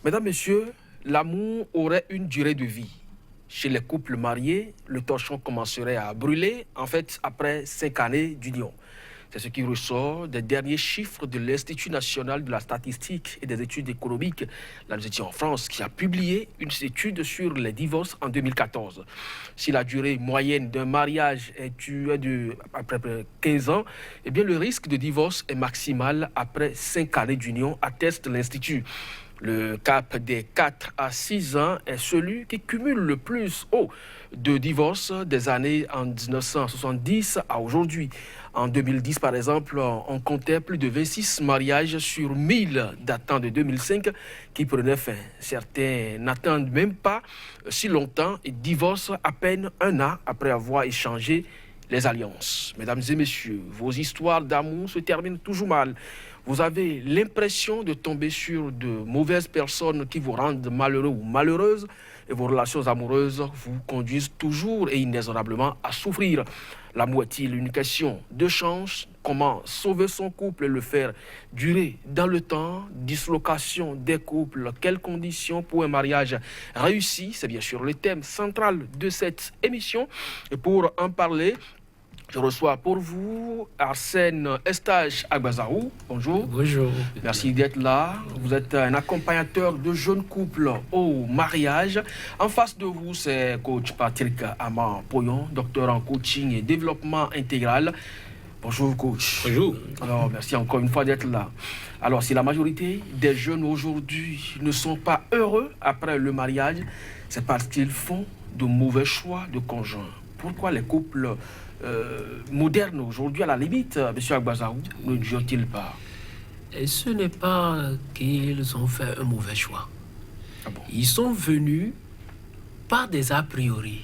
Mesdames, Messieurs, l'amour aurait une durée de vie. Chez les couples mariés, le torchon commencerait à brûler, en fait, après 5 années d'union. C'est ce qui ressort des derniers chiffres de l'Institut national de la statistique et des études économiques, là nous étions en France, qui a publié une étude sur les divorces en 2014. Si la durée moyenne d'un mariage est de après 15 ans, eh bien le risque de divorce est maximal après 5 années d'union, atteste l'Institut. Le cap des 4 à 6 ans est celui qui cumule le plus haut de divorces des années en 1970 à aujourd'hui. En 2010, par exemple, on comptait plus de 26 mariages sur 1000 datant de 2005 qui prenaient fin. Certains n'attendent même pas si longtemps et divorcent à peine 1 an après avoir échangé les alliances. Mesdames et messieurs, vos histoires d'amour se terminent toujours mal. Vous avez l'impression de tomber sur de mauvaises personnes qui vous rendent malheureux ou malheureuse et vos relations amoureuses vous conduisent toujours et inexorablement à souffrir. L'amour est-il une question de chance? Comment sauver son couple et le faire durer dans le temps? Dislocation des couples, quelles conditions pour un mariage réussi? C'est bien sûr le thème central de cette émission. Et pour en parler, je reçois pour vous Arsène Eustache Agbazaou. Bonjour. Bonjour. Merci d'être là. Vous êtes un accompagnateur de jeunes couples au mariage. En face de vous, c'est coach Patrick Ama-Poyon, docteur en coaching et développement intégral. Bonjour coach. Bonjour. Alors, merci encore une fois d'être là. Alors, si la majorité des jeunes aujourd'hui ne sont pas heureux après le mariage, c'est parce qu'ils font de mauvais choix de conjoint. Pourquoi les couples modernes aujourd'hui, à la limite, M. Agbazaou, ne durent-ils pas? Et ce n'est pas qu'ils ont fait un mauvais choix. Ah bon? Ils sont venus par des a priori.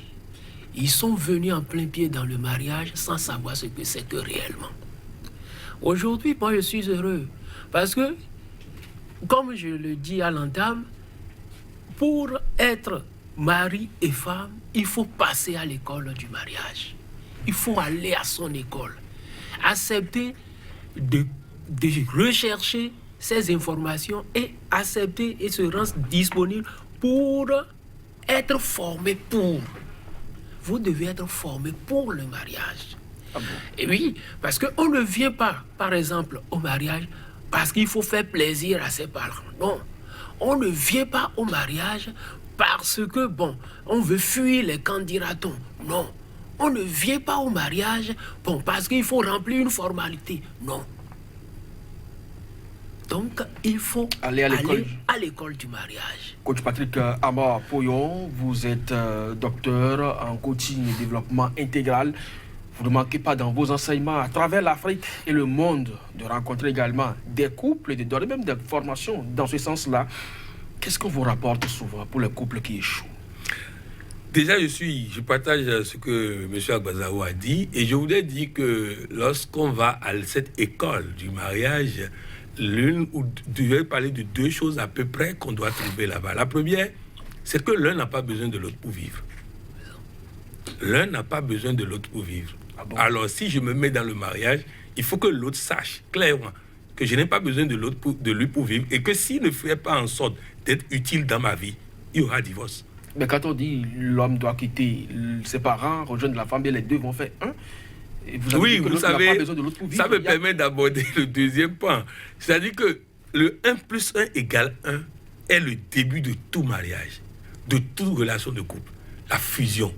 Ils sont venus en plein pied dans le mariage sans savoir ce que c'est que réellement. Aujourd'hui, moi, je suis heureux. Parce que, comme je le dis à l'entame, pour être mari et femme, il faut passer à l'école du mariage. Il faut aller à son école. Accepter de rechercher ces informations et accepter et se rendre disponible pour être formé pour. Vous devez être formé pour le mariage. Ah bon? Et oui, parce qu'on ne vient pas, par exemple, au mariage parce qu'il faut faire plaisir à ses parents. Non, on ne vient pas au mariage parce que, bon, on veut fuir les candidatons. Non, on ne vient pas au mariage, bon, parce qu'il faut remplir une formalité. Non. Donc, il faut aller à l'école du mariage. Coach Patrick Ama-Poyon, vous êtes docteur en coaching et développement intégral. Vous ne manquez pas dans vos enseignements à travers l'Afrique et le monde de rencontrer également des couples et de donner même des formations dans ce sens-là. Qu'est-ce qu'on vous rapporte souvent pour les couples qui échouent? Déjà, je partage ce que M. Agbazaou a dit et je voudrais dire que lorsqu'on va à cette école du mariage, je vais parler de 2 choses à peu près qu'on doit trouver là-bas. La première, c'est que l'un n'a pas besoin de l'autre pour vivre. L'un n'a pas besoin de l'autre pour vivre. Ah bon? Alors, si je me mets dans le mariage, il faut que l'autre sache clairement que je n'ai pas besoin de lui pour vivre et que s'il ne fait pas en sorte d'être utile dans ma vie, il y aura divorce. Mais quand on dit l'homme doit quitter ses parents, rejoindre la famille, les deux vont faire un. Oui, vous savez, ça me permet d'aborder le deuxième point. C'est-à-dire que le 1 plus 1 égale 1 est le début de tout mariage, de toute relation de couple, la fusion.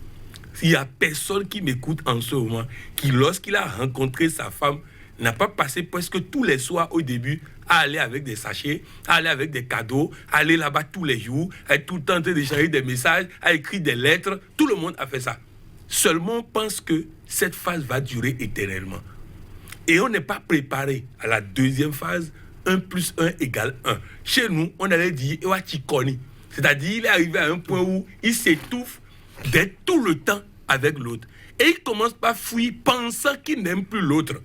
Il n'y a personne qui m'écoute en ce moment qui, lorsqu'il a rencontré sa femme, n'a pas passé presque tous les soirs au début à aller avec des sachets, à aller avec des cadeaux, à aller là-bas tous les jours, à être tout le temps en train d'échanger des messages, à écrire des lettres. Tout le monde a fait ça. Seulement, on pense que cette phase va durer éternellement. Et on n'est pas préparé à la deuxième phase, 1 plus 1 égale 1. Chez nous, on allait dire « Ewachikoni ». C'est-à-dire, il est arrivé à un point où il s'étouffe d'être tout le temps avec l'autre. Et il commence par fuir, pensant qu'il n'aime plus l'autre.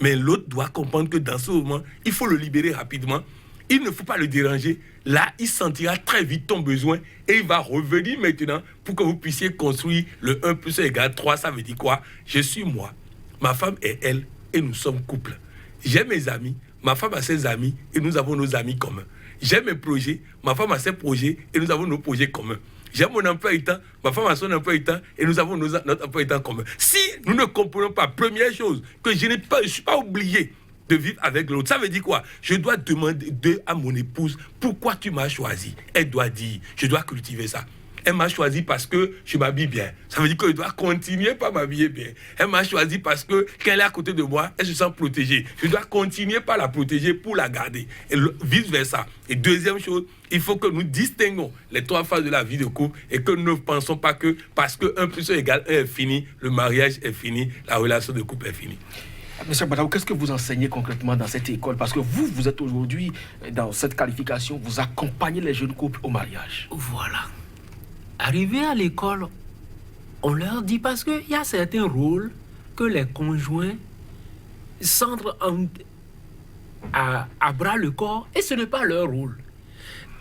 Mais l'autre doit comprendre que dans ce moment, il faut le libérer rapidement. Il ne faut pas le déranger. Là, il sentira très vite ton besoin et il va revenir maintenant pour que vous puissiez construire le 1 plus 1 égale 3. Ça veut dire quoi? Je suis moi, ma femme est elle et nous sommes couple. J'ai mes amis, ma femme a ses amis et nous avons nos amis communs. J'ai mes projets, ma femme a ses projets et nous avons nos projets communs. J'ai mon emploi du temps, ma femme a son emploi du temps et nous avons notre emploi du temps commun. Si nous ne comprenons pas, première chose, que je ne suis pas obligé de vivre avec l'autre, ça veut dire quoi? Je dois demander à mon épouse pourquoi tu m'as choisi. Elle doit dire, je dois cultiver ça. Elle m'a choisi parce que je m'habille bien. Ça veut dire que je dois continuer par m'habiller bien. Elle m'a choisi parce que quand elle est à côté de moi, elle se sent protégée. Je dois continuer par la protéger pour la garder. Et vice-versa. Et deuxième chose, il faut que nous distinguons les 3 phases de la vie de couple et que nous ne pensons pas que parce que 1 + 1 = 1 est fini, le mariage est fini, la relation de couple est finie. Monsieur Gbadaou, qu'est-ce que vous enseignez concrètement dans cette école? Parce que vous êtes aujourd'hui dans cette qualification, vous accompagnez les jeunes couples au mariage. Voilà. Arrivé à l'école, on leur dit, parce qu'il y a certains rôles que les conjoints centrent à bras le corps et ce n'est pas leur rôle.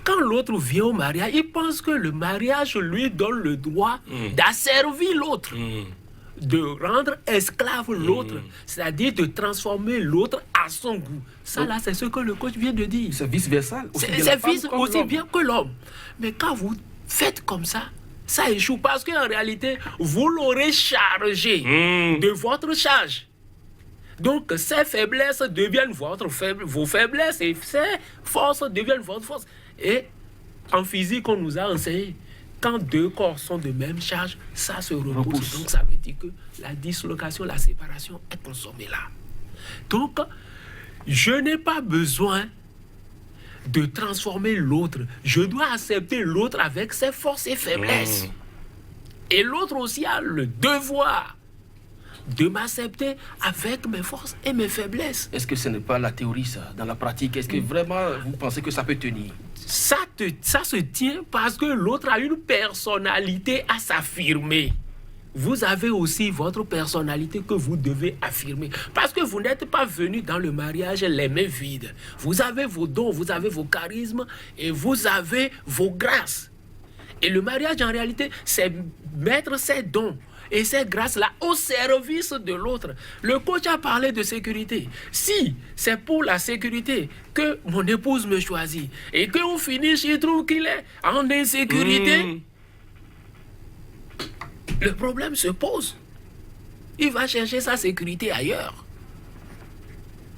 Quand l'autre vient au mariage, il pense que le mariage lui donne le droit d'asservir l'autre, de rendre esclave l'autre, c'est-à-dire de transformer l'autre à son goût. Ça là, c'est ce que le coach vient de dire. C'est vice-versa. C'est aussi bien que l'homme. Mais quand vous faites comme ça, ça échoue parce qu'en réalité, vous l'aurez chargé de votre charge. Donc, ces faiblesses deviennent vos faiblesses et ces forces deviennent votre force. Et en physique, on nous a enseigné, quand 2 corps sont de même charge, ça se repousse. Donc, ça veut dire que la dislocation, la séparation est consommée là. Donc, je n'ai pas besoin de transformer l'autre. Je dois accepter l'autre avec ses forces et faiblesses. Et l'autre aussi a le devoir de m'accepter avec mes forces et mes faiblesses. Est-ce que ce n'est pas la théorie, ça, dans la pratique? Est-ce que vraiment vous pensez que ça peut tenir? Ça se tient parce que l'autre a une personnalité à s'affirmer. Vous avez aussi votre personnalité que vous devez affirmer. Parce que vous n'êtes pas venu dans le mariage les mains vides. Vous avez vos dons, vous avez vos charismes et vous avez vos grâces. Et le mariage, en réalité, c'est mettre ces dons et ces grâces-là au service de l'autre. Le coach a parlé de sécurité. Si c'est pour la sécurité que mon épouse me choisit et qu'on finit, je trouve qu'il est en insécurité, le problème se pose. Il va chercher sa sécurité ailleurs.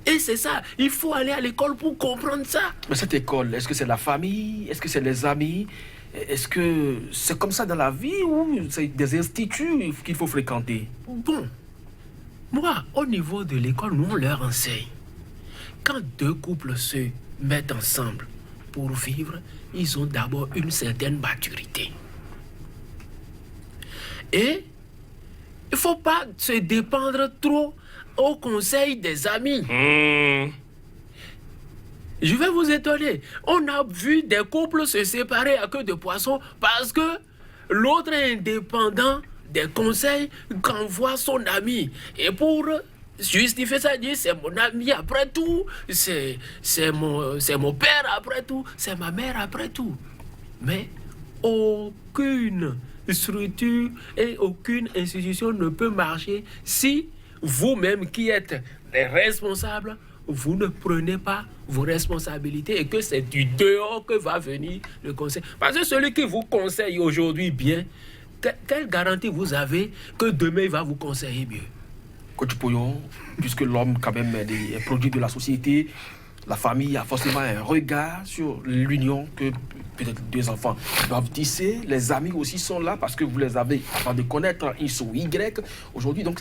Et c'est ça, il faut aller à l'école pour comprendre ça. Mais cette école, est-ce que c'est la famille? Est-ce que c'est les amis? Est-ce que c'est comme ça dans la vie ou c'est des instituts qu'il faut fréquenter? Bon, moi, au niveau de l'école, nous, on leur enseigne. Quand 2 couples se mettent ensemble pour vivre, ils ont d'abord une certaine maturité. Et il ne faut pas se dépendre trop au conseil des amis. Je vais vous étonner. On a vu des couples se séparer à queue de poisson parce que l'autre est indépendant des conseils qu'envoie son ami. Et pour justifier ça, dit c'est mon ami après tout, c'est mon père après tout, c'est ma mère après tout. Mais aucune structure et aucune institution ne peut marcher si vous-même qui êtes les responsables, vous ne prenez pas vos responsabilités et que c'est du dehors que va venir le conseil. Parce que celui qui vous conseille aujourd'hui bien, quelle garantie vous avez que demain il va vous conseiller mieux? Coach Pouillon, puisque l'homme quand même est produit de la société, la famille a forcément un regard sur l'union que peut-être 2 enfants doivent tisser. Les amis aussi sont là parce que vous les avez avant de connaître X ou Y. Aujourd'hui, donc,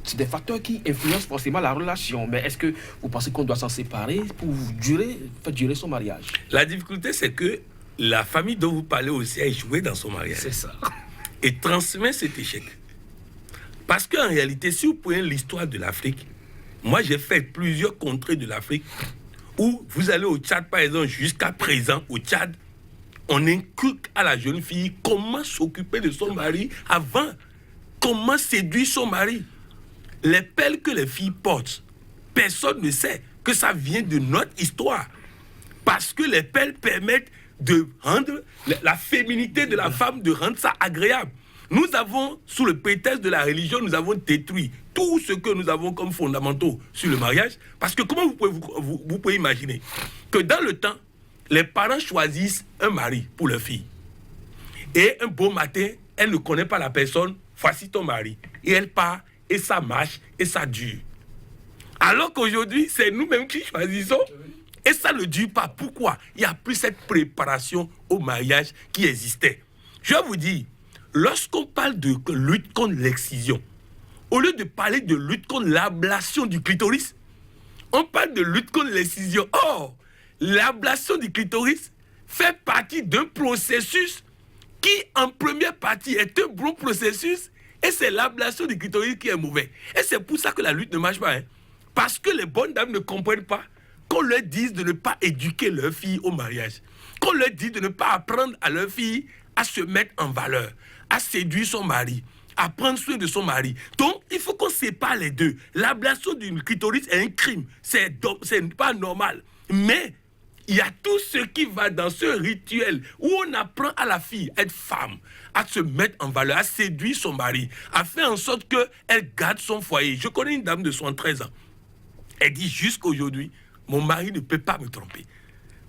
c'est des facteurs qui influencent forcément la relation. Mais est-ce que vous pensez qu'on doit s'en séparer pour faire durer son mariage? La difficulté, c'est que la famille dont vous parlez aussi a échoué dans son mariage. C'est ça. Et transmet cet échec. Parce qu'en réalité, si vous prenez l'histoire de l'Afrique, moi j'ai fait plusieurs contrées de l'Afrique où vous allez au Tchad, par exemple, jusqu'à présent, au Tchad, on inculque à la jeune fille comment s'occuper de son mari avant, comment séduire son mari. Les pelles que les filles portent, personne ne sait que ça vient de notre histoire. Parce que les pelles permettent de rendre la féminité de la femme, de rendre ça agréable. Nous avons, sous le prétexte de la religion, nous avons détruit tout ce que nous avons comme fondamentaux sur le mariage. Parce que comment vous pouvez imaginer que dans le temps, les parents choisissent un mari pour leur fille. Et un beau matin, elle ne connaît pas la personne, voici ton mari. Et elle part, et ça marche, et ça dure. Alors qu'aujourd'hui, c'est nous-mêmes qui choisissons, et ça ne dure pas. Pourquoi? Il n'y a plus cette préparation au mariage qui existait. Je vais vous dire, lorsqu'on parle de lutte contre l'excision, au lieu de parler de lutte contre l'ablation du clitoris, on parle de lutte contre l'excision. Or, l'ablation du clitoris fait partie d'un processus qui, en première partie, est un bon processus, et c'est l'ablation du clitoris qui est mauvais. Et c'est pour ça que la lutte ne marche pas. Parce que les bonnes dames ne comprennent pas qu'on leur dise de ne pas éduquer leur fille au mariage. Qu'on leur dise de ne pas apprendre à leur fille à se mettre en valeur, à séduire son mari, à prendre soin de son mari. Donc, il faut qu'on sépare les deux. L'ablation du clitoris est un crime. C'est pas normal. Mais il y a tout ce qui va dans ce rituel où on apprend à la fille à être femme, à se mettre en valeur, à séduire son mari, à faire en sorte qu'elle garde son foyer. Je connais une dame de 73 ans. Elle dit jusqu'à aujourd'hui, mon mari ne peut pas me tromper.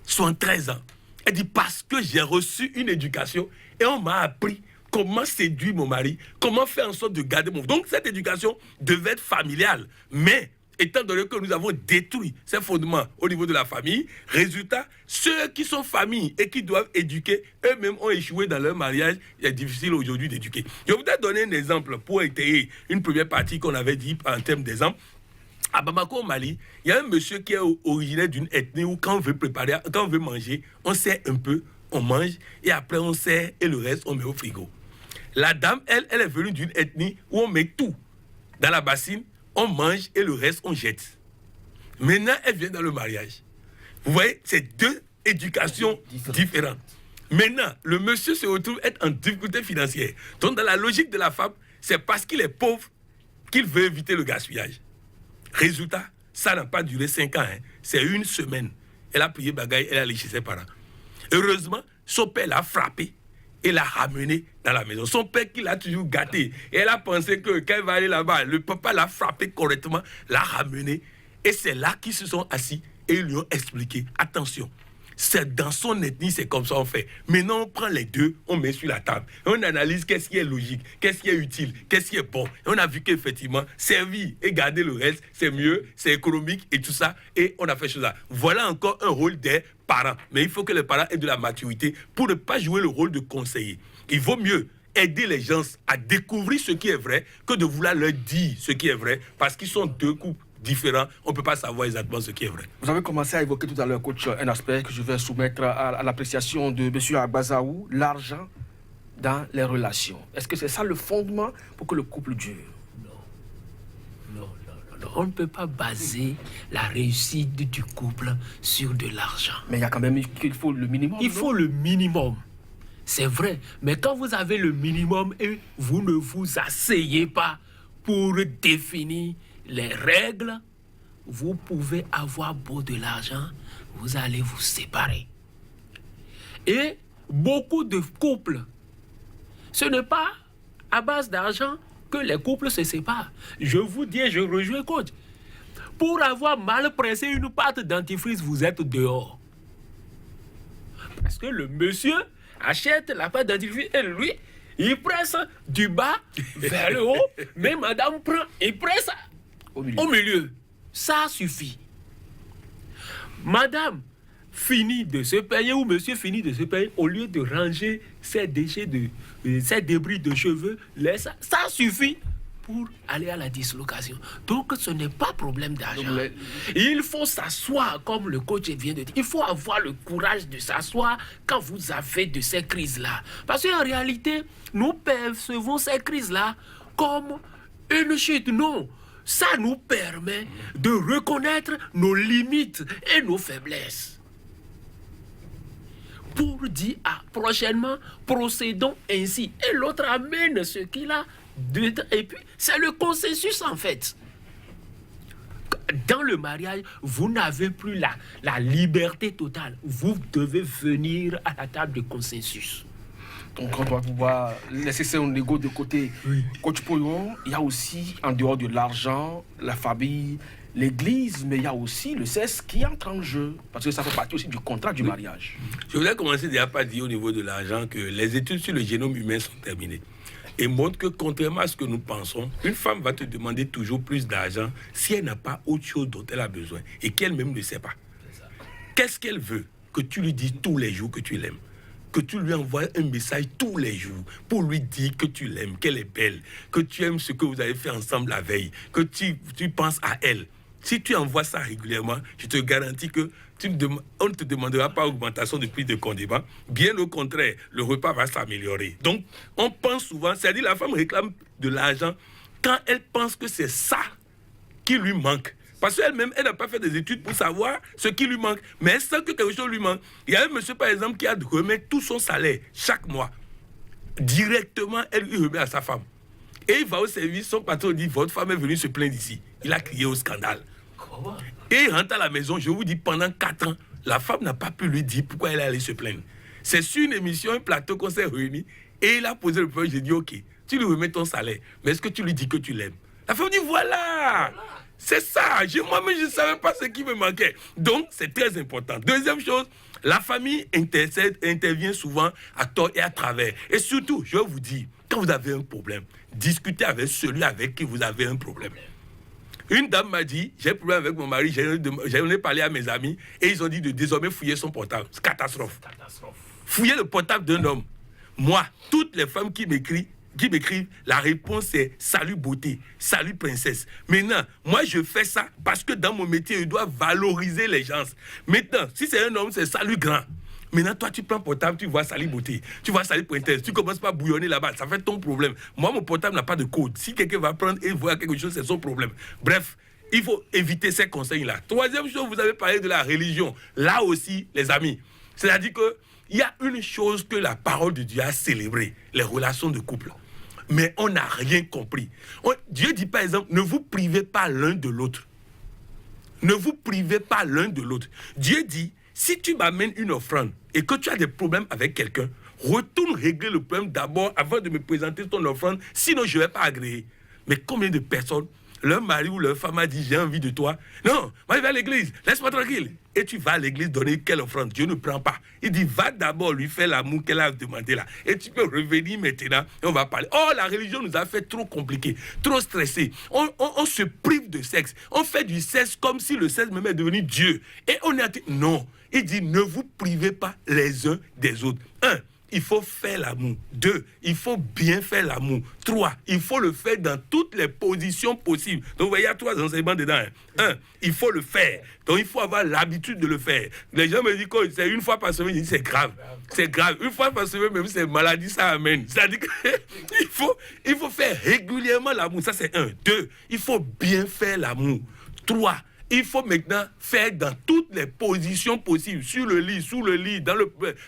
73 ans. Elle dit parce que j'ai reçu une éducation et on m'a appris comment séduire mon mari, comment faire en sorte de garder mon... Donc cette éducation devait être familiale. Mais étant donné que nous avons détruit ces fondements au niveau de la famille, résultat, ceux qui sont familles et qui doivent éduquer, eux-mêmes ont échoué dans leur mariage. Il est difficile aujourd'hui d'éduquer. Je voudrais donner un exemple pour étayer une première partie qu'on avait dit en termes d'exemple. À Bamako, au Mali, il y a un monsieur qui est originaire d'une ethnie où quand on veut préparer, quand on veut manger, on sert un peu, on mange, et après on sert et le reste, on met au frigo. La dame, elle est venue d'une ethnie où on met tout dans la bassine, on mange et le reste, on jette. Maintenant, elle vient dans le mariage. Vous voyez, c'est deux éducations différentes. Maintenant, le monsieur se retrouve être en difficulté financière. Donc, dans la logique de la femme, c'est parce qu'il est pauvre qu'il veut éviter le gaspillage. Résultat, ça n'a pas duré 5 ans. C'est une semaine. Elle a prié bagaille, elle est allée chez ses parents. Heureusement, son père l'a frappé et l'a ramené dans la maison. Son père qui l'a toujours gâté. Et elle a pensé que quand elle va aller là-bas, le papa l'a frappé correctement, l'a ramené. Et c'est là qu'ils se sont assis et ils lui ont expliqué. Attention, c'est dans son ethnie, c'est comme ça on fait. Maintenant, on prend les deux, on met sur la table. Et on analyse qu'est-ce qui est logique, qu'est-ce qui est utile, qu'est-ce qui est bon. Et on a vu qu'effectivement, servir et garder le reste, c'est mieux, c'est économique et tout ça. Et on a fait chose là. Voilà encore un rôle des parents. Mais il faut que les parents aient de la maturité pour ne pas jouer le rôle de conseiller. Il vaut mieux aider les gens à découvrir ce qui est vrai que de vouloir leur dire ce qui est vrai parce qu'ils sont deux couples différents, on ne peut pas savoir exactement ce qui est vrai. Vous avez commencé à évoquer tout à l'heure, coach, un aspect que je vais soumettre à l'appréciation de M. Agbazaou, l'argent dans les relations. Est-ce que c'est ça le fondement pour que le couple dure? Non. On ne peut pas baser la réussite du couple sur de l'argent. Mais il y a quand même qu'il faut le minimum. Il faut le minimum. C'est vrai. Mais quand vous avez le minimum et vous ne vous asseyez pas pour définir les règles, vous pouvez avoir beau de l'argent, vous allez vous séparer. Et beaucoup de couples, ce n'est pas à base d'argent que les couples se séparent. Je vous dis, je rejoins coach. Pour avoir mal pressé une pâte dentifrice, vous êtes dehors. Parce que le monsieur achète la pâte dentifrice et lui, il presse du bas vers le haut, mais madame prend et presse au milieu. Ça suffit. Madame finit de se payer ou monsieur finit de se payer, au lieu de ranger ses déchets, ses débris de cheveux, ça suffit pour aller à la dislocation. Donc ce n'est pas problème d'argent. Il faut s'asseoir, comme le coach vient de dire. Il faut avoir le courage de s'asseoir quand vous avez de ces crises-là. Parce qu'en réalité, nous percevons ces crises-là comme une chute. Non. Ça nous permet de reconnaître nos limites et nos faiblesses. Pour dire, prochainement, procédons ainsi. Et l'autre amène ce qu'il a. Et puis, c'est le consensus en fait. Dans le mariage, vous n'avez plus la liberté totale. Vous devez venir à la table de consensus. Donc on doit pouvoir laisser son ego de côté. Oui. Coach Pouillon, il y a aussi, en dehors de l'argent, la famille, l'église, mais il y a aussi le sexe qui entre en jeu. Parce que ça fait partie aussi du contrat du mariage. Je voudrais commencer déjà par dire au niveau de l'argent que les études sur le génome humain sont terminées. Et montrent que contrairement à ce que nous pensons, une femme va te demander toujours plus d'argent si elle n'a pas autre chose dont elle a besoin et qu'elle-même ne sait pas. Qu'est-ce qu'elle veut? Que tu lui dises tous les jours que tu l'aimes. Que tu lui envoies un message tous les jours pour lui dire que tu l'aimes, qu'elle est belle, que tu aimes ce que vous avez fait ensemble la veille, que tu penses à elle. Si tu envoies ça régulièrement, je te garantis que on ne te demandera pas augmentation de prix de condiment. Bien au contraire, le repas va s'améliorer. Donc, on pense souvent, c'est-à-dire la femme réclame de l'argent quand elle pense que c'est ça qui lui manque. Parce qu'elle-même, elle n'a pas fait des études pour savoir ce qui lui manque. Mais elle sent que quelque chose lui manque. Il y a un monsieur, par exemple, qui a de remettre tout son salaire chaque mois. Directement, elle lui remet à sa femme. Et il va au service, son patron dit, votre femme est venue se plaindre ici. Il a crié au scandale. Comment? Et il rentre à la maison, je vous dis, pendant 4 ans, la femme n'a pas pu lui dire pourquoi elle est allée se plaindre. C'est sur une émission, un plateau qu'on s'est réunis, et il a posé le problème, j'ai dit, ok, tu lui remets ton salaire, mais est-ce que tu lui dis que tu l'aimes? La femme dit, voilà. C'est ça, moi-même je ne savais pas ce qui me manquait. Donc c'est très important. Deuxième chose, la famille intervient souvent à tort et à travers. Et surtout, je vais vous dire, quand vous avez un problème, discutez avec celui avec qui vous avez un problème. Une dame m'a dit, j'ai un problème avec mon mari, j'en ai parlé à mes amis, et ils ont dit de désormais fouiller son portable. C'est catastrophe. Fouiller le portable d'un homme. Moi, toutes les femmes qui m'écrivent, la réponse est salut beauté, salut princesse. Maintenant, moi je fais ça parce que dans mon métier, je dois valoriser les gens. Maintenant, si c'est un homme, c'est salut grand. Maintenant, toi, tu prends portable, tu vois salut beauté, tu vois salut princesse, tu commences pas à bouillonner là-bas, ça fait ton problème. Moi, mon portable n'a pas de code. Si quelqu'un va prendre et voir quelque chose, c'est son problème. Bref, il faut éviter ces conseils-là. Troisième chose, vous avez parlé de la religion. Là aussi, les amis, c'est-à-dire que il y a une chose que la parole de Dieu a célébrée, les relations de couple. Mais on n'a rien compris. Dieu dit par exemple, ne vous privez pas l'un de l'autre. Ne vous privez pas l'un de l'autre. Dieu dit, si tu m'amènes une offrande et que tu as des problèmes avec quelqu'un, retourne régler le problème d'abord avant de me présenter ton offrande, sinon je ne vais pas agréer. Mais combien de personnes, leur mari ou leur femme a dit, j'ai envie de toi. Non, moi je vais à l'église, laisse-moi tranquille. Et tu vas à l'église donner quelle offrande? Dieu ne prend pas. Il dit, va d'abord lui faire l'amour qu'elle a demandé là. Et tu peux revenir maintenant et on va parler. Oh, la religion nous a fait trop compliqué, trop stressé. On se prive de sexe. On fait du sexe comme si le sexe même est devenu Dieu. Et on est... Non. Il dit, ne vous privez pas les uns des autres. 1. Il faut faire l'amour. 2, il faut bien faire l'amour. 3, il faut le faire dans toutes les positions possibles. Donc, vous voyez, il y a 3 enseignements dedans. 1, il faut le faire. Donc, il faut avoir l'habitude de le faire. Les gens me disent que c'est une fois par semaine, je dis c'est grave. C'est grave. Une fois par semaine, même si c'est maladie, ça amène. C'est-à-dire qu'il faut faire régulièrement l'amour. Ça, c'est 1. 2, il faut bien faire l'amour. 3, il faut maintenant faire dans toutes les positions possibles, sur le lit, sous le lit,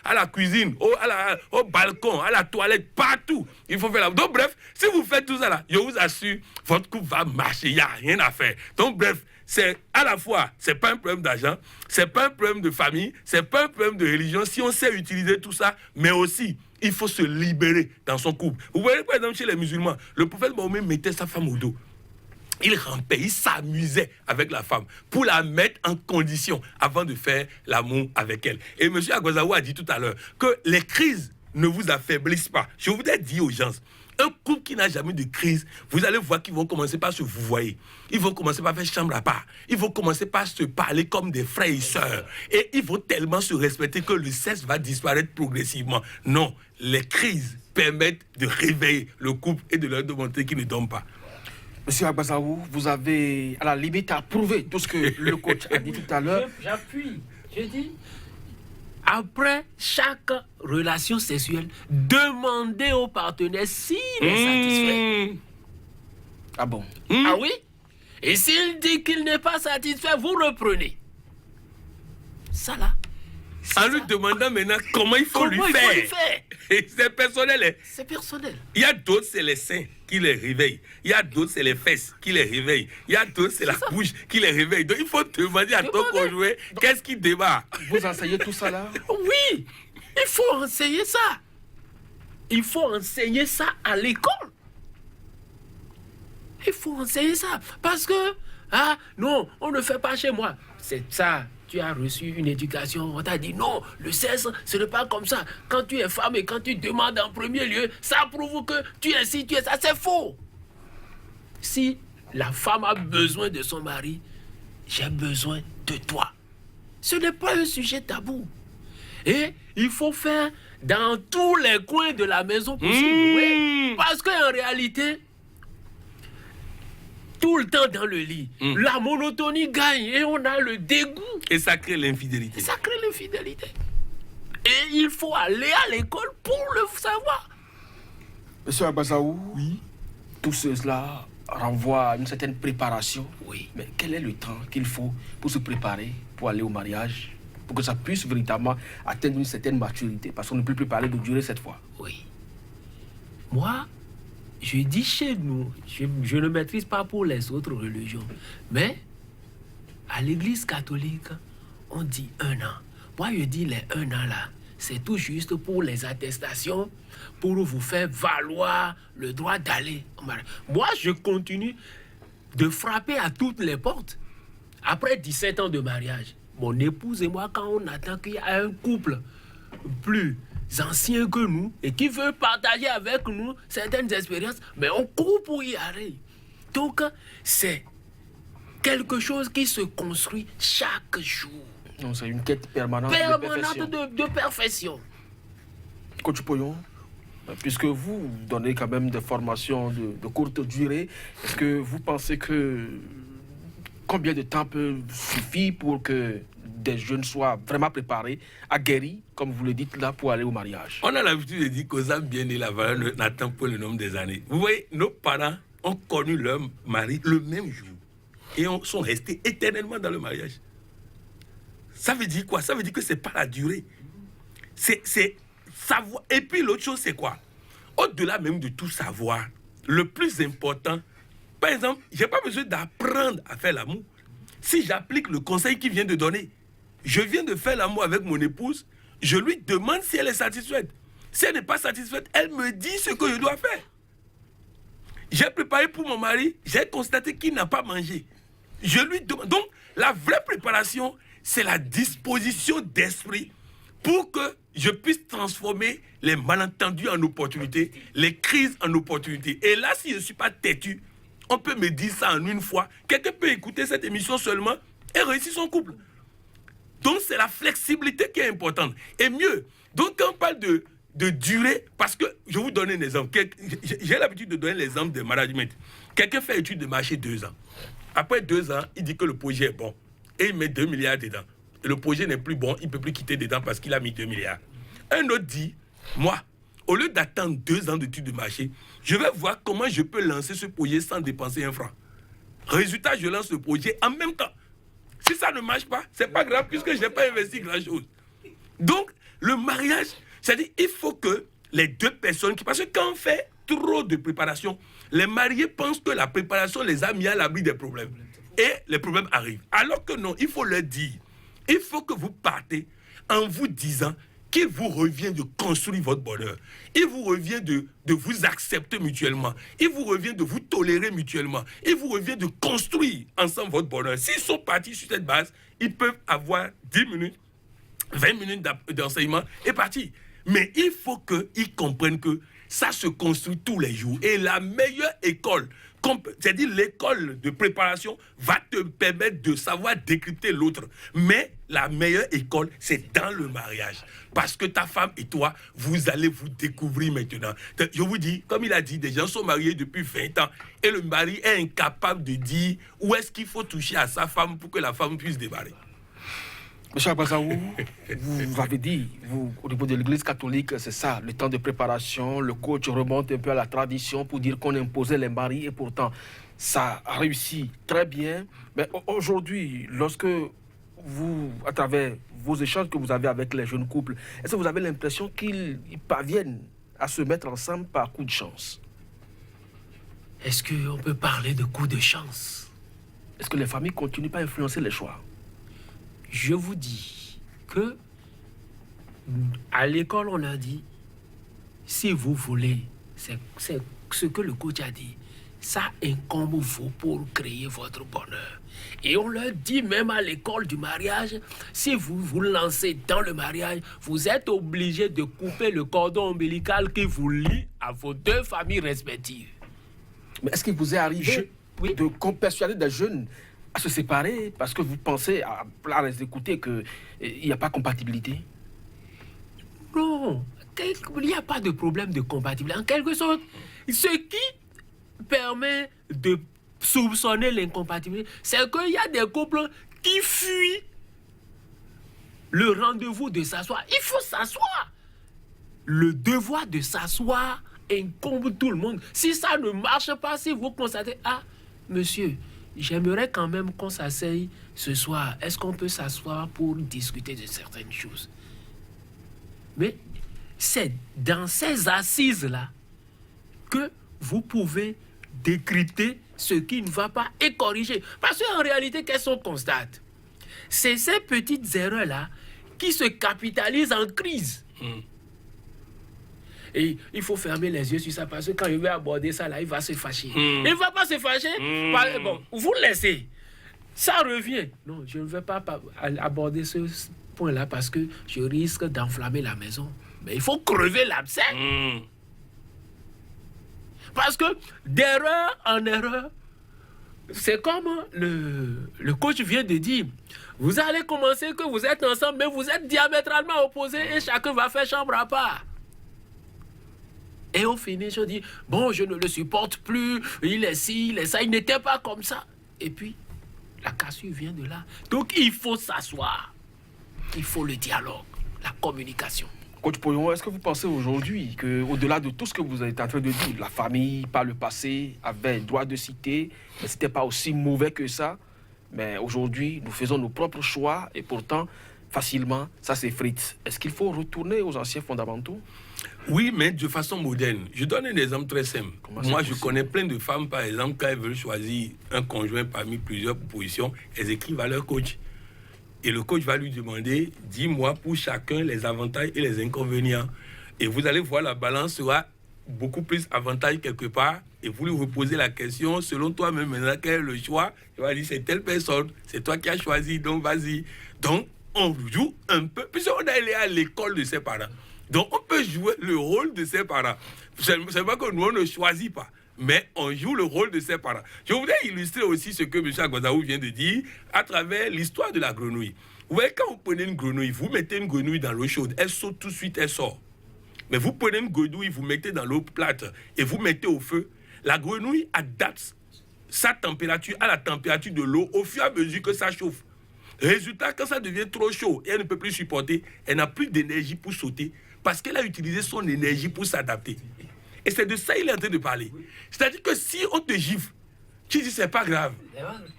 à la cuisine, au balcon, à la toilette, partout. Il faut faire là. Donc bref, si vous faites tout ça là, je vous assure, votre couple va marcher, il n'y a rien à faire. Donc bref, c'est à la fois, c'est pas un problème d'argent, c'est pas un problème de famille, c'est pas un problème de religion, si on sait utiliser tout ça, mais aussi, il faut se libérer dans son couple. Vous voyez par exemple chez les musulmans, le prophète Mahomet mettait sa femme au dos. Il rampait, il s'amusait avec la femme pour la mettre en condition avant de faire l'amour avec elle. Et M. Agbazawa a dit tout à l'heure que les crises ne vous affaiblissent pas. Je voudrais dire aux gens, un couple qui n'a jamais de crise, vous allez voir qu'ils vont commencer par se vouvoyer. Ils vont commencer par faire chambre à part. Ils vont commencer par se parler comme des frères et sœurs. Et ils vont tellement se respecter que le sexe va disparaître progressivement. Non, les crises permettent de réveiller le couple et de leur demander qu'ils ne dorment pas. Monsieur Agbazawa, vous avez à la limite approuvé tout ce que le coach a dit tout à l'heure. J'appuie. Je dis, après chaque relation sexuelle, demandez au partenaire s'il est satisfait. Ah bon? Ah oui? Et s'il dit qu'il n'est pas satisfait, vous reprenez. Ça là. En lui demandant maintenant comment il faut lui faire. C'est personnel. Hein? C'est personnel. Il y a d'autres, c'est les seins qui les réveillent. Il y a d'autres, c'est les fesses qui les réveillent. Il y a d'autres, c'est la bouche qui les réveille. Donc il faut demander à ton conjoint qu'est-ce qui démarre. Vous enseignez tout ça là? Oui, il faut enseigner ça. il faut enseigner ça à l'école. Il faut enseigner ça. Parce que, ah, non, on ne fait pas chez moi. C'est ça. Tu as reçu une éducation, on t'a dit non, le sexe, ce n'est pas comme ça. Quand tu es femme et quand tu demandes en premier lieu, ça prouve que tu es ci, tu es ça. C'est faux. Si la femme a besoin de son mari, j'ai besoin de toi. Ce n'est pas un sujet tabou. Et il faut faire dans tous les coins de la maison possible. Oui. Parce qu'en réalité, tout le temps dans le lit, la monotonie gagne et on a le dégoût. Et ça crée l'infidélité. Et ça crée l'infidélité. Et il faut aller à l'école pour le savoir. Monsieur Abazaou, oui. Tout cela renvoie à une certaine préparation. Oui. Mais quel est le temps qu'il faut pour se préparer, pour aller au mariage, pour que ça puisse véritablement atteindre une certaine maturité? Parce qu'on ne peut plus parler de durée cette fois. Oui. Moi, je dis chez nous, je ne maîtrise pas pour les autres religions, mais à l'église catholique, on dit 1 an. Moi, je dis les 1 an là, c'est tout juste pour les attestations, pour vous faire valoir le droit d'aller au mariage. Moi, je continue de frapper à toutes les portes. Après 17 ans de mariage, mon épouse et moi, quand on attend qu'il y a un couple plus ancien que nous et qui veut partager avec nous certaines expériences, mais on court pour y aller. Donc, c'est quelque chose qui se construit chaque jour. Non, c'est une quête permanente de perfection. Coach Poyon, puisque vous donnez quand même des formations de courte durée, est-ce que vous pensez que combien de temps peut suffire pour que des jeunes soient vraiment préparés, aguerris, comme vous le dites là, pour aller au mariage? On a l'habitude de dire qu'aux âmes bien nées, la valeur n'atteint pas le nombre des années. Vous voyez, nos parents ont connu leur mari le même jour et sont restés éternellement dans le mariage. Ça veut dire quoi? Ça veut dire que c'est pas la durée. C'est savoir. Et puis l'autre chose, c'est quoi? Au-delà même de tout savoir, le plus important, par exemple, j'ai pas besoin d'apprendre à faire l'amour. Si j'applique le conseil qu'il vient de donner, je viens de faire l'amour avec mon épouse, je lui demande si elle est satisfaite. Si elle n'est pas satisfaite, elle me dit ce que je dois faire. J'ai préparé pour mon mari, j'ai constaté qu'il n'a pas mangé. Je lui demande. Donc, la vraie préparation, c'est la disposition d'esprit pour que je puisse transformer les malentendus en opportunités, les crises en opportunités. Et là, si je ne suis pas têtu, on peut me dire ça en une fois. Quelqu'un peut écouter cette émission seulement et réussir son couple. Donc, c'est la flexibilité qui est importante. Et mieux, donc quand on parle de durée, parce que je vais vous donner un exemple. J'ai l'habitude de donner l'exemple de management. Quelqu'un fait étude de marché 2 ans. Après 2 ans, il dit que le projet est bon. Et il met 2 milliards dedans. Et le projet n'est plus bon, il ne peut plus quitter dedans parce qu'il a mis 2 milliards. Un autre dit, moi, au lieu d'attendre 2 ans d'étude de marché, je vais voir comment je peux lancer ce projet sans dépenser 1 franc. Résultat, je lance le projet en même temps. Si ça ne marche pas, c'est pas grave puisque je n'ai pas investi grand-chose. Donc, le mariage, c'est-à-dire il faut que les 2 personnes, parce que quand on fait trop de préparation, les mariés pensent que la préparation les a mis à l'abri des problèmes. Et les problèmes arrivent. Alors que non, il faut leur dire, il faut que vous partez en vous disant qu'il vous revient de construire votre bonheur. Il vous revient de vous accepter mutuellement. Il vous revient de vous tolérer mutuellement. Il vous revient de construire ensemble votre bonheur. S'ils sont partis sur cette base, ils peuvent avoir 10 minutes, 20 minutes d'enseignement et partir. Mais il faut qu'ils comprennent que ça se construit tous les jours. Et la meilleure école, c'est-à-dire l'école de préparation, va te permettre de savoir décrypter l'autre. Mais la meilleure école, c'est dans le mariage. Parce que ta femme et toi, vous allez vous découvrir maintenant. Je vous dis, comme il a dit, des gens sont mariés depuis 20 ans. Et le mari est incapable de dire où est-ce qu'il faut toucher à sa femme pour que la femme puisse démarrer. Monsieur Abazaou, vous avez dit, au niveau de l'église catholique, c'est ça, le temps de préparation, le coach remonte un peu à la tradition pour dire qu'on imposait les maris et pourtant, ça a réussi très bien. Mais aujourd'hui, lorsque vous, à travers vos échanges que vous avez avec les jeunes couples, est-ce que vous avez l'impression qu'ils parviennent à se mettre ensemble par coup de chance? Est-ce qu'on peut parler de coup de chance? Est-ce que les familles continuent pas à influencer les choix? Je vous dis que à l'école, on a dit si vous voulez, c'est ce que le coach a dit, ça incombe vous pour créer votre bonheur. Et on leur dit même à l'école du mariage, si vous vous lancez dans le mariage, vous êtes obligé de couper le cordon ombilical qui vous lie à vos deux familles respectives. Mais est-ce qu'il vous est arrivé de persuader des jeunes à se séparer parce que vous pensez, à les écouter, qu'il n'y a pas compatibilité? Non, il n'y a pas de problème de compatibilité. En quelque sorte, ce qui permet de soupçonner l'incompatibilité, c'est qu'il y a des couples qui fuient le rendez-vous de s'asseoir. Il faut s'asseoir. Le devoir de s'asseoir incombe tout le monde. Si ça ne marche pas, si vous constatez, ah, monsieur, j'aimerais quand même qu'on s'asseye ce soir. Est-ce qu'on peut s'asseoir pour discuter de certaines choses? Mais c'est dans ces assises-là que vous pouvez décrypter ce qui ne va pas et corriger. Parce qu'en réalité, qu'est-ce qu'on constate? C'est ces petites erreurs-là qui se capitalisent en crise. Et il faut fermer les yeux sur ça parce que quand il va aborder ça, là, il va se fâcher. Il ne va pas se fâcher. Bon, vous laissez. Ça revient. Non, je ne vais pas aborder ce point-là parce que je risque d'enflammer la maison. Mais il faut crever l'abcès. Parce que d'erreur en erreur, c'est comme le coach vient de dire. Vous allez commencer que vous êtes ensemble, mais vous êtes diamétralement opposés et chacun va faire chambre à part. Et au finish, on dit, bon, je ne le supporte plus, il est ci, il est ça, il n'était pas comme ça. Et puis, la cassure vient de là. Donc, il faut s'asseoir. Il faut le dialogue, la communication. Coach Poyon, est-ce que vous pensez aujourd'hui qu'au-delà de tout ce que vous êtes en train de dire, la famille, par le passé, avait le droit de citer, mais ce n'était pas aussi mauvais que ça, mais aujourd'hui, nous faisons nos propres choix et pourtant, facilement, ça s'effrite. Est-ce qu'il faut retourner aux anciens fondamentaux? Oui, mais de façon moderne. Je donne un exemple très simple. Moi, je connais plein de femmes, par exemple, quand elles veulent choisir un conjoint parmi plusieurs propositions, elles écrivent à leur coach. Et le coach va lui demander, dis-moi pour chacun les avantages et les inconvénients. Et vous allez voir, la balance sera beaucoup plus avantage quelque part. Et vous lui reposez la question, selon toi-même, maintenant, quel est le choix? Il va dire, c'est telle personne, c'est toi qui as choisi, donc vas-y. Donc, on joue un peu, puisqu'on est allé à l'école de ses parents. Donc, on peut jouer le rôle de ses parents. C'est pas que nous, on ne choisit pas, mais on joue le rôle de ses parents. Je voudrais illustrer aussi ce que M. Agbazaou vient de dire à travers l'histoire de la grenouille. Vous voyez, quand vous prenez une grenouille, vous mettez une grenouille dans l'eau chaude, elle saute tout de suite, elle sort. Mais vous prenez une grenouille, vous mettez dans l'eau plate et vous mettez au feu, la grenouille adapte sa température à la température de l'eau au fur et à mesure que ça chauffe. Résultat, quand ça devient trop chaud et elle ne peut plus supporter, elle n'a plus d'énergie pour sauter parce qu'elle a utilisé son énergie pour s'adapter. Et c'est de ça qu'il est en train de parler. C'est-à-dire que si on te gifle, tu dis c'est pas grave.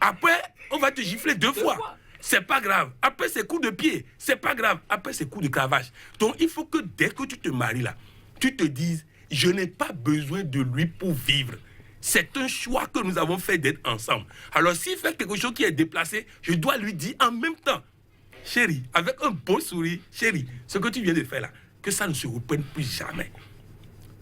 Après, on va te gifler deux fois. C'est pas grave. Après, c'est coup de pied. C'est pas grave. Après, c'est coup de cravache. Donc, il faut que dès que tu te maries là, tu te dises, je n'ai pas besoin de lui pour vivre. C'est un choix que nous avons fait d'être ensemble. Alors, s'il fait quelque chose qui est déplacé, je dois lui dire en même temps, chérie, avec un beau sourire, chérie, ce que tu viens de faire là, que ça ne se reprenne plus jamais.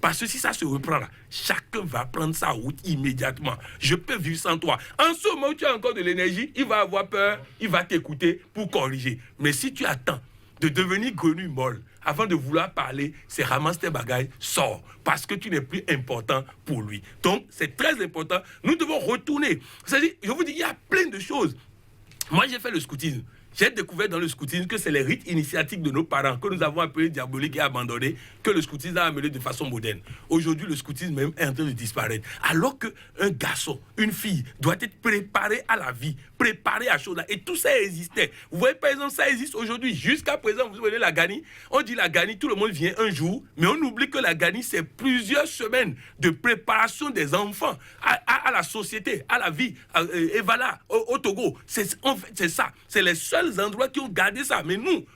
Parce que si ça se reprend là, chacun va prendre sa route immédiatement. Je peux vivre sans toi. En ce moment où tu as encore de l'énergie, il va avoir peur, il va t'écouter pour corriger. Mais si tu attends de devenir grenouille molle, avant de vouloir parler, c'est ramasse tes bagages, sors. Parce que tu n'es plus important pour lui. Donc, c'est très important. Nous devons retourner. C'est-à-dire, je vous dis, il y a plein de choses. Moi, j'ai fait le scoutisme. J'ai découvert dans le scoutisme que c'est les rites initiatiques de nos parents, que nous avons appelés diaboliques et abandonnés, que le scoutisme a amené de façon moderne. Aujourd'hui, le scoutisme même est en train de disparaître. Alors qu'un garçon, une fille, doit être préparé à la vie, préparé à chose. Et tout ça existait. Vous voyez, par exemple, ça existe aujourd'hui. Jusqu'à présent, vous voyez la Gani. On dit la Gani, tout le monde vient un jour, mais on oublie que la Gani, c'est plusieurs semaines de préparation des enfants à la société, à la vie. Et voilà, au Togo, c'est ça. C'est les seuls seuls endroits qui ont gardé ça. Mais nous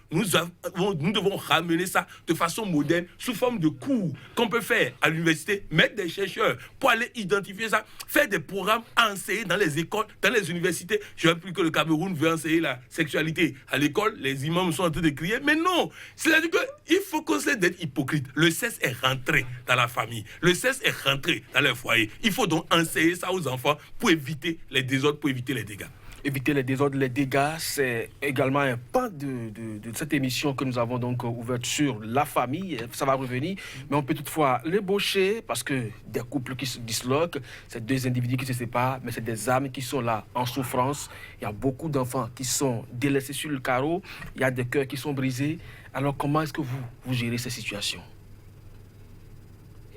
devons ramener ça de façon moderne, sous forme de cours qu'on peut faire à l'université, mettre des chercheurs pour aller identifier ça, faire des programmes à enseigner dans les écoles, dans les universités. Je n'ai plus que le Cameroun veut enseigner la sexualité à l'école, les imams sont en train de crier, mais non, c'est-à-dire qu'il faut qu'on cesse d'être hypocrite. Le sexe est rentré dans la famille, le sexe est rentré dans le foyer. Il faut donc enseigner ça aux enfants pour éviter les désordres, pour éviter les dégâts. Éviter les désordres, les dégâts, c'est également un pan de cette émission que nous avons donc ouverte sur la famille. Ça va revenir, mais on peut toutefois l'ébaucher parce que des couples qui se disloquent, c'est deux individus qui se séparent, mais c'est des âmes qui sont là en souffrance. Il y a beaucoup d'enfants qui sont délaissés sur le carreau, il y a des cœurs qui sont brisés. Alors comment est-ce que vous gérez ces situations?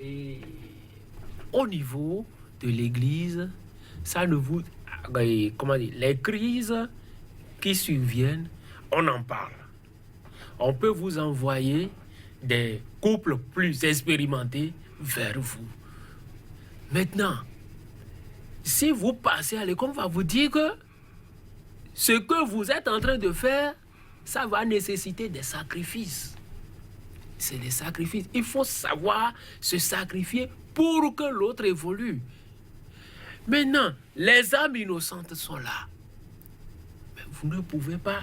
Et au niveau de l'Église, ça ne vous... Comment dire, les crises qui surviennent, on en parle. On peut vous envoyer des couples plus expérimentés vers vous. Maintenant, si vous passez à l'école, on va vous dire que ce que vous êtes en train de faire, ça va nécessiter des sacrifices. C'est des sacrifices. Il faut savoir se sacrifier pour que l'autre évolue. Maintenant, les âmes innocentes sont là. Mais vous ne pouvez pas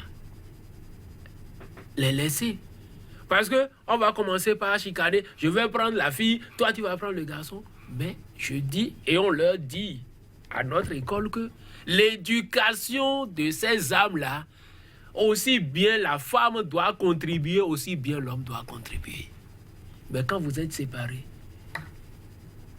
les laisser. Parce qu'on va commencer par chicaner. Je vais prendre la fille, toi tu vas prendre le garçon. Mais je dis, et on leur dit à notre école que l'éducation de ces âmes-là, aussi bien la femme doit contribuer, aussi bien l'homme doit contribuer. Mais quand vous êtes séparés,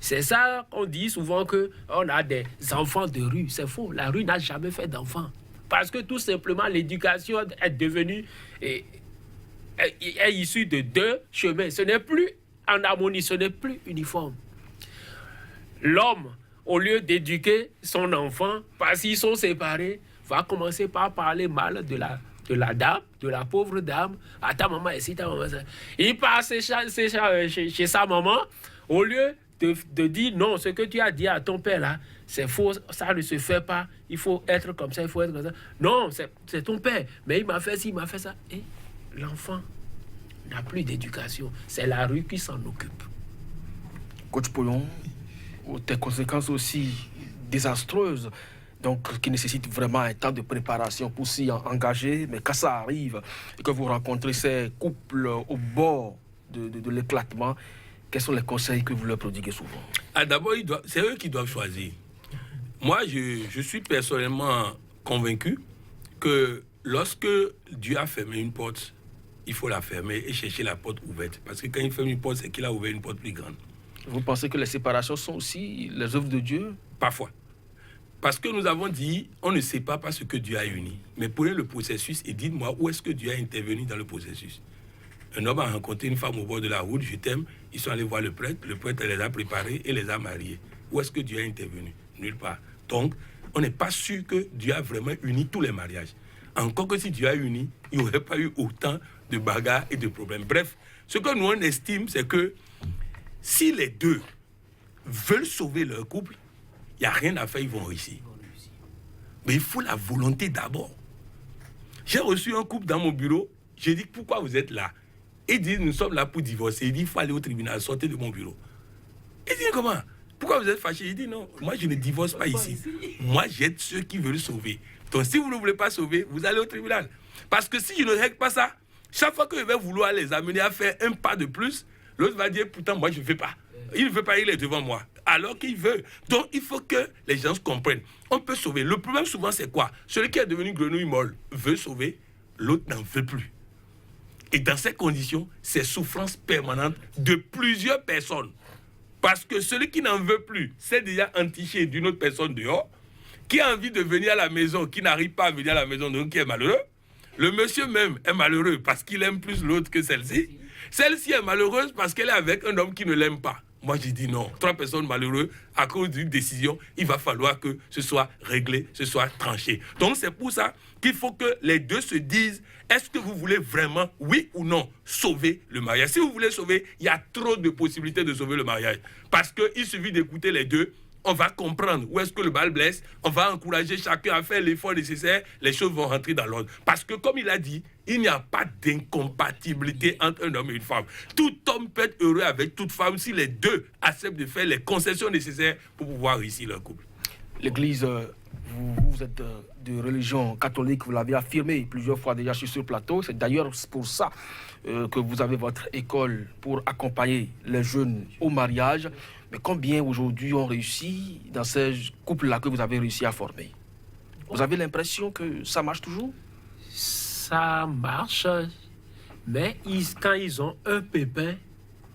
c'est ça qu'on dit souvent qu'on a des enfants de rue. C'est faux. La rue n'a jamais fait d'enfants. Parce que tout simplement, l'éducation est devenue... est issue de deux chemins. Ce n'est plus en harmonie, ce n'est plus uniforme. L'homme, au lieu d'éduquer son enfant, parce qu'ils sont séparés, va commencer par parler mal de la dame, de la pauvre dame. Ah, ta maman est ici, ta maman est ça. Il passe chez sa maman, au lieu de dire non, ce que tu as dit à ton père là, c'est faux, ça ne se fait pas, il faut être comme ça, il faut être comme ça. Non, c'est ton père, mais il m'a fait ci, il m'a fait ça. Et l'enfant n'a plus d'éducation. C'est la rue qui s'en occupe. Coach Poyon, des conséquences aussi désastreuses, donc qui nécessitent vraiment un temps de préparation pour s'y engager, mais quand ça arrive et que vous rencontrez ces couples au bord de l'éclatement, quels sont les conseils que vous leur prodiguez souvent? D'abord, c'est eux qui doivent choisir. Moi, je suis personnellement convaincu que lorsque Dieu a fermé une porte, il faut la fermer et chercher la porte ouverte. Parce que quand il ferme une porte, c'est qu'il a ouvert une porte plus grande. Vous pensez que les séparations sont aussi les œuvres de Dieu? Parfois. Parce que nous avons dit, on ne sait pas ce que Dieu a uni. Mais prenez le processus et dites-moi où est-ce que Dieu a intervenu dans le processus. Un homme a rencontré une femme au bord de la route, je t'aime, ils sont allés voir le prêtre les a préparés et les a mariés. Où est-ce que Dieu a intervenu? Nulle part. Donc, on n'est pas sûr que Dieu a vraiment uni tous les mariages. Encore que si Dieu a uni, il n'y aurait pas eu autant de bagarres et de problèmes. Bref, ce que nous on estime, c'est que si les deux veulent sauver leur couple, il n'y a rien à faire, ils vont réussir. Mais il faut la volonté d'abord. J'ai reçu un couple dans mon bureau, j'ai dit pourquoi vous êtes là? Il dit nous sommes là pour divorcer. Il dit il faut aller au tribunal, sortez de mon bureau. Il dit comment? Pourquoi vous êtes fâché? Il dit non, moi je ne divorce pas ici. Moi j'aide ceux qui veulent sauver. Donc si vous ne voulez pas sauver, vous allez au tribunal. Parce que si je ne règle pas ça, chaque fois que je vais vouloir les amener à faire un pas de plus, l'autre va dire pourtant moi je ne veux pas. Il ne veut pas, il est devant moi. Alors qu'il veut. Donc il faut que les gens se comprennent. On peut sauver. Le problème souvent c'est quoi? Celui qui est devenu grenouille molle veut sauver, l'autre n'en veut plus. Et dans ces conditions, c'est souffrance permanente de plusieurs personnes. Parce que celui qui n'en veut plus, c'est déjà entiché d'une autre personne dehors, qui a envie de venir à la maison, qui n'arrive pas à venir à la maison, donc qui est malheureux. Le monsieur même est malheureux parce qu'il aime plus l'autre que celle-ci. Celle-ci est malheureuse parce qu'elle est avec un homme qui ne l'aime pas. Moi, j'ai dit non. 3 personnes malheureuses, à cause d'une décision, il va falloir que ce soit réglé, ce soit tranché. Donc, c'est pour ça qu'il faut que les deux se disent, est-ce que vous voulez vraiment, oui ou non, sauver le mariage? Si vous voulez sauver, il y a trop de possibilités de sauver le mariage. Parce qu'il suffit d'écouter les deux. on va comprendre où est-ce que le bal blesse, on va encourager chacun à faire l'effort nécessaire, les choses vont rentrer dans l'ordre. Parce que comme il a dit, il n'y a pas d'incompatibilité entre un homme et une femme. Tout homme peut être heureux avec toute femme si les deux acceptent de faire les concessions nécessaires pour pouvoir réussir leur couple. L'Église, vous êtes de religion catholique, vous l'avez affirmé plusieurs fois déjà sur ce plateau. C'est d'ailleurs pour ça que vous avez votre école pour accompagner les jeunes au mariage. Mais combien aujourd'hui ont réussi dans ces couples-là que vous avez réussi à former? Vous avez l'impression que ça marche toujours? Ça marche, mais quand ils ont un pépin,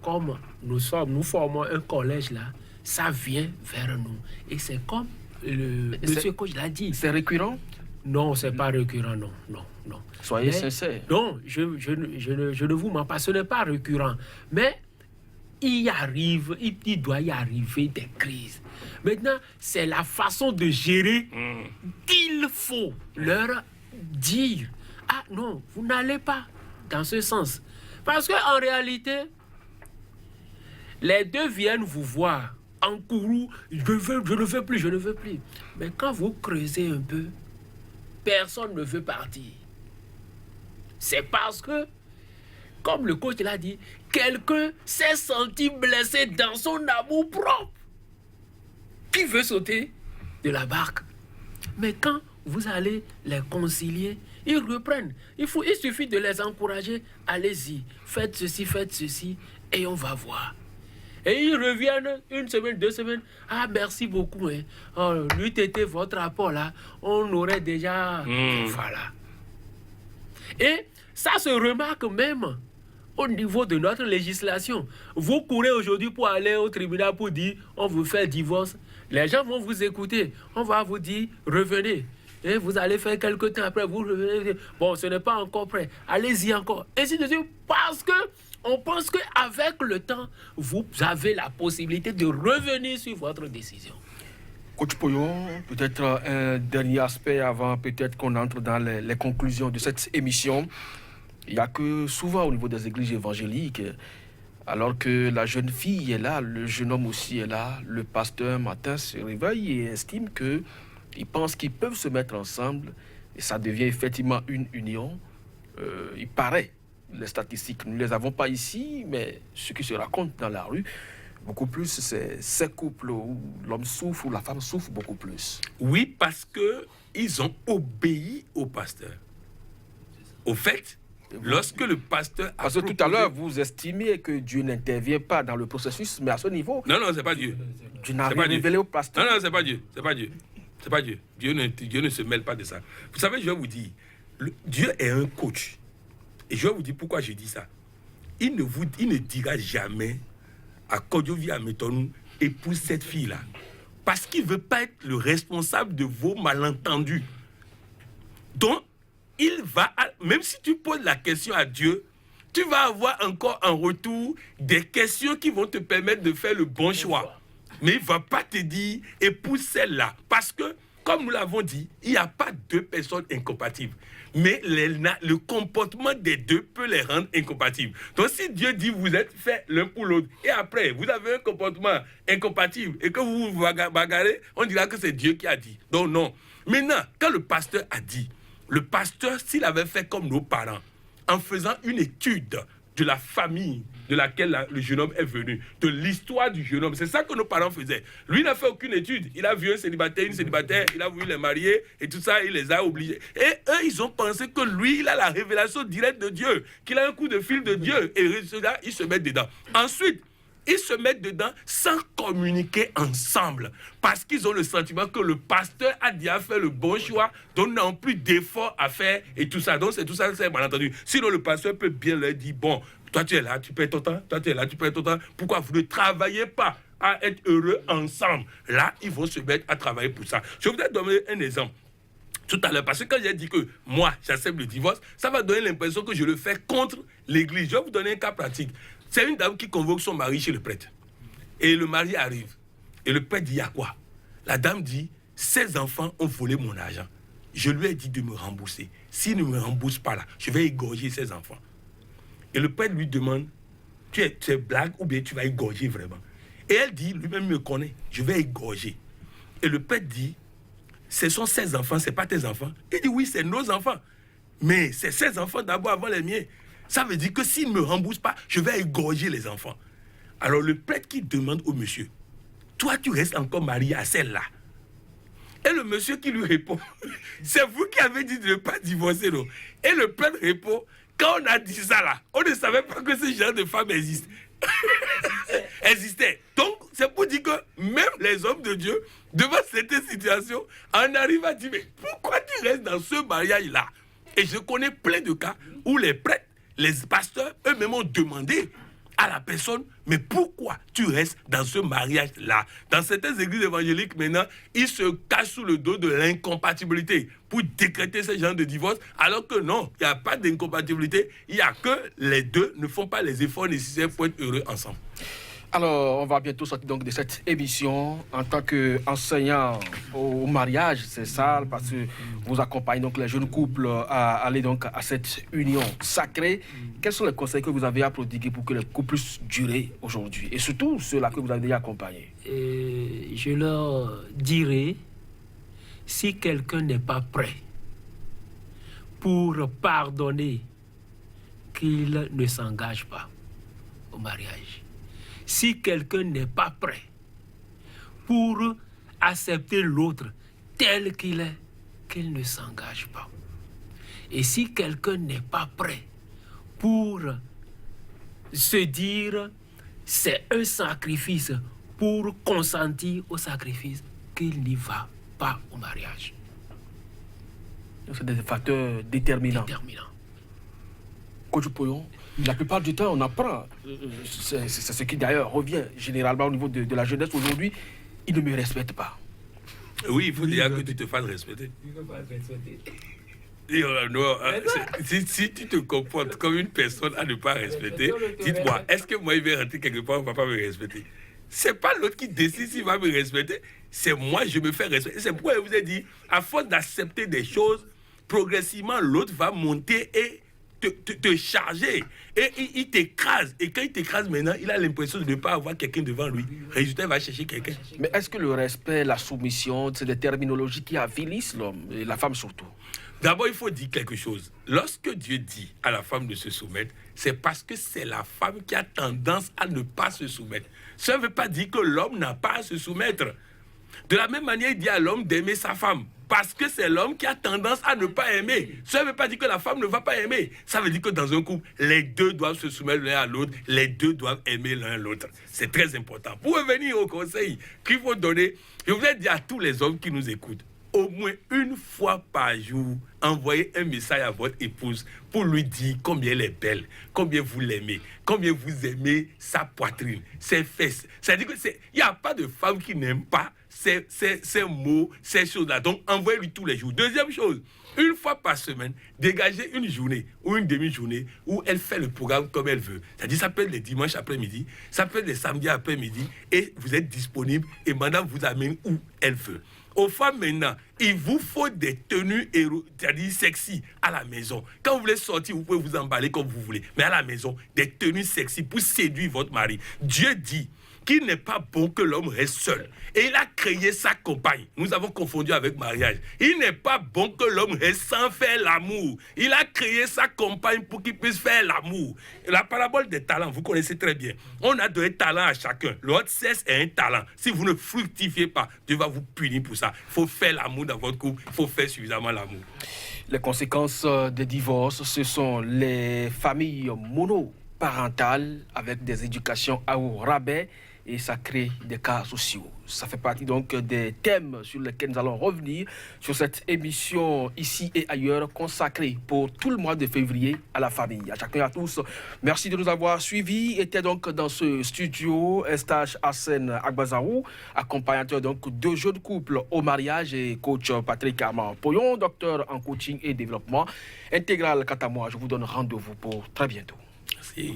comme nous formons un collège là, ça vient vers nous. Et c'est comme le monsieur coach l'a dit. C'est récurrent? Non, c'est pas récurrent, non. Soyez sincère. Non, je ne vous mens pas, ce n'est pas récurrent. Mais il doit y arriver des crises. Maintenant, c'est la façon de gérer qu'il faut leur dire. Ah non, vous n'allez pas dans ce sens. Parce qu'en réalité, les deux viennent vous voir en courroux, je ne veux plus. Mais quand vous creusez un peu, personne ne veut partir. C'est parce que, comme le coach l'a dit, quelqu'un s'est senti blessé dans son amour propre. Qui veut sauter de la barque? Mais quand vous allez les concilier, ils reprennent. Il suffit de les encourager. Allez-y, faites ceci, et on va voir. Et ils reviennent 1 semaine, 2 semaines. Ah, merci beaucoup. Hein. Oh, lui, c'était votre rapport là. On aurait déjà... Voilà. Et ça se remarque même au niveau de notre législation. Vous courez aujourd'hui pour aller au tribunal pour dire on vous fait divorce. Les gens vont vous écouter. On va vous dire revenez. Et vous allez faire quelque temps après, vous revenez. Bon, ce n'est pas encore prêt. Allez-y encore. Ainsi de suite. Parce que on pense qu'avec le temps, vous avez la possibilité de revenir sur votre décision. Coach Poyon, peut-être un dernier aspect avant peut-être qu'on entre dans les conclusions de cette émission. Il n'y a que souvent au niveau des églises évangéliques, alors que la jeune fille est là, le jeune homme aussi est là, le pasteur un matin se réveille et estime qu'ils pensent qu'ils peuvent se mettre ensemble et ça devient effectivement une union. Il paraît, les statistiques, nous ne les avons pas ici, mais ce qui se raconte dans la rue, beaucoup plus, c'est ces couples où l'homme souffre, où la femme souffre beaucoup plus. Oui, parce qu'ils ont obéi au pasteur. Au fait, lorsque le pasteur a Parce que tout à l'heure, vous estimiez que Dieu n'intervient pas dans le processus, mais à ce niveau... Non, c'est pas Dieu. Dieu n'a rien révélé au pasteur. Non, c'est pas Dieu. C'est pas Dieu. Dieu ne se mêle pas de ça. Vous savez, je vais vous dire, Dieu est un coach. Et je vais vous dire pourquoi je dis ça. Il ne dira jamais à Kodjovi Ametonou, épouse cette fille-là. Parce qu'il ne veut pas être le responsable de vos malentendus. Donc, il va, même si tu poses la question à Dieu, tu vas avoir encore en retour des questions qui vont te permettre de faire le bon choix. Mais il ne va pas te dire, épouse celle-là. Parce que, comme nous l'avons dit, il n'y a pas deux personnes incompatibles. Mais le comportement des deux peut les rendre incompatibles. Donc si Dieu dit vous êtes fait l'un pour l'autre, et après vous avez un comportement incompatible et que vous vous bagarrez, on dira que c'est Dieu qui a dit. Donc non. Maintenant, quand le pasteur a dit, le pasteur, s'il avait fait comme nos parents, en faisant une étude de la famille de laquelle le jeune homme est venu, de l'histoire du jeune homme. C'est ça que nos parents faisaient. Lui n'a fait aucune étude. Il a vu un célibataire, une célibataire, il a voulu les marier et tout ça, il les a obligés. Et eux, ils ont pensé que lui, il a la révélation directe de Dieu, qu'il a un coup de fil de Dieu. Et là, ils se mettent dedans. Ensuite, ils se mettent dedans sans communiquer ensemble. Parce qu'ils ont le sentiment que le pasteur a déjà fait le bon choix, donc ils n'ont plus d'efforts à faire et tout ça. Donc c'est tout ça, c'est malentendu. Sinon, le pasteur peut bien leur dire, bon, toi tu es là, tu perds ton temps, toi tu es là, tu perds ton temps. Pourquoi vous ne travaillez pas à être heureux ensemble? Là, ils vont se mettre à travailler pour ça. Je voudrais donner un exemple. Tout à l'heure, parce que quand j'ai dit que moi, j'accepte le divorce, ça va donner l'impression que je le fais contre l'église. Je vais vous donner un cas pratique. C'est une dame qui convoque son mari chez le prêtre. Et le mari arrive. Et le prêtre dit, il y a quoi? La dame dit, ces enfants ont volé mon argent. Je lui ai dit de me rembourser. S'il ne me rembourse pas là, je vais égorger ces enfants. Et le prêtre lui demande, tu es blague ou bien tu vas égorger vraiment? Et elle dit, lui-même me connaît, je vais égorger. Et le père dit, ce sont ses enfants, ce n'est pas tes enfants. Il dit, oui, c'est nos enfants. Mais c'est ses enfants d'abord avant les miens. Ça veut dire que s'il ne me rembourse pas, je vais égorger les enfants. Alors le prêtre qui demande au monsieur, toi tu restes encore marié à celle-là. Et le monsieur qui lui répond, c'est vous qui avez dit de ne pas divorcer, non? Et le prêtre répond, quand on a dit ça là, on ne savait pas que ce genre de femme existe. Existait. Donc, c'est pour dire que même les hommes de Dieu, devant cette situation, on arrive à dire, mais pourquoi tu restes dans ce mariage-là? Et je connais plein de cas où les prêtres, les pasteurs, eux-mêmes ont demandé à la personne, mais pourquoi tu restes dans ce mariage-là? Dans certaines églises évangéliques, maintenant, ils se cachent sous le dos de l'incompatibilité pour décréter ce genre de divorce, alors que non, il n'y a pas d'incompatibilité, il n'y a que les deux ne font pas les efforts nécessaires pour être heureux ensemble. Alors, on va bientôt sortir donc de cette émission en tant qu'enseignant au mariage, c'est ça, parce que vous accompagnez donc les jeunes couples à aller donc à cette union sacrée. Quels sont les conseils que vous avez à prodiguer pour que les couples puissent durer aujourd'hui, et surtout ceux-là que vous avez déjà accompagnés? Je leur dirais, si quelqu'un n'est pas prêt pour pardonner, qu'il ne s'engage pas au mariage. Si quelqu'un n'est pas prêt pour accepter l'autre tel qu'il est, qu'il ne s'engage pas. Et si quelqu'un n'est pas prêt pour se dire c'est un sacrifice, pour consentir au sacrifice, qu'il n'y va pas au mariage. C'est des facteurs déterminants. Coach Poyon, la plupart du temps, on apprend. C'est ce qui d'ailleurs revient généralement au niveau de la jeunesse aujourd'hui. Ils ne me respectent pas. Oui, il faut dire que tu te fasses respecter. Si tu te comportes comme une personne à ne pas respecter, dites-moi, est-ce que moi, il va rentrer quelque part, on ne va pas me respecter? C'est pas l'autre qui décide s'il va me respecter, c'est moi, je me fais respecter. C'est pourquoi je vous ai dit, à force d'accepter des choses, progressivement, l'autre va monter et te charger. Et il t'écrase. Et quand il t'écrase maintenant, il a l'impression de ne pas avoir quelqu'un devant lui. Résultat, il va chercher quelqu'un. Mais est-ce que le respect, la soumission, c'est des terminologies qui avilissent l'homme, et la femme surtout? D'abord, il faut dire quelque chose. Lorsque Dieu dit à la femme de se soumettre, c'est parce que c'est la femme qui a tendance à ne pas se soumettre. Ça ne veut pas dire que l'homme n'a pas à se soumettre. De la même manière, il dit à l'homme d'aimer sa femme. Parce que c'est l'homme qui a tendance à ne pas aimer. Ça ne veut pas dire que la femme ne va pas aimer. Ça veut dire que dans un couple, les deux doivent se soumettre l'un à l'autre. Les deux doivent aimer l'un l'autre. C'est très important. Pour revenir au conseil qu'il faut donner, je voudrais dire à tous les hommes qui nous écoutent, au moins une fois par jour, envoyez un message à votre épouse pour lui dire combien elle est belle, combien vous l'aimez, combien vous aimez sa poitrine, ses fesses. C'est-à-dire qu'il n'y a pas de femme qui n'aime pas ces mots, ces choses-là. Donc, envoyez-lui tous les jours. Deuxième chose, une fois par semaine, dégagez une journée ou une demi-journée où elle fait le programme comme elle veut. C'est-à-dire, ça peut être les dimanches après-midi, ça peut être les samedis après-midi, et vous êtes disponible et madame vous amène où elle veut. Aux femmes maintenant, il vous faut des tenues c'est-à-dire sexy à la maison. Quand vous voulez sortir, vous pouvez vous emballer comme vous voulez. Mais à la maison, des tenues sexy pour séduire votre mari. Dieu dit qu'il n'est pas bon que l'homme reste seul. Et il a créé sa compagne. Nous avons confondu avec mariage. Il n'est pas bon que l'homme reste sans faire l'amour. Il a créé sa compagne pour qu'il puisse faire l'amour. La parabole des talents, vous connaissez très bien. On a donné talent à chacun. L'autre sexe est un talent. Si vous ne fructifiez pas, Dieu va vous punir pour ça. Il faut faire l'amour dans votre couple. Il faut faire suffisamment l'amour. Les conséquences des divorces, ce sont les familles monoparentales avec des éducations à haut rabais, et ça crée des cas sociaux. Ça fait partie donc des thèmes sur lesquels nous allons revenir sur cette émission ici et ailleurs consacrée pour tout le mois de février à la famille. À chacun et à tous, merci de nous avoir suivis. Était donc dans ce studio Eustache Hassen Agbazarou, accompagnateur donc de jeunes couples au mariage, et coach Patrick Armand Poyon, docteur en coaching et développement intégral. Quant à moi, je vous donne rendez-vous pour très bientôt. Merci.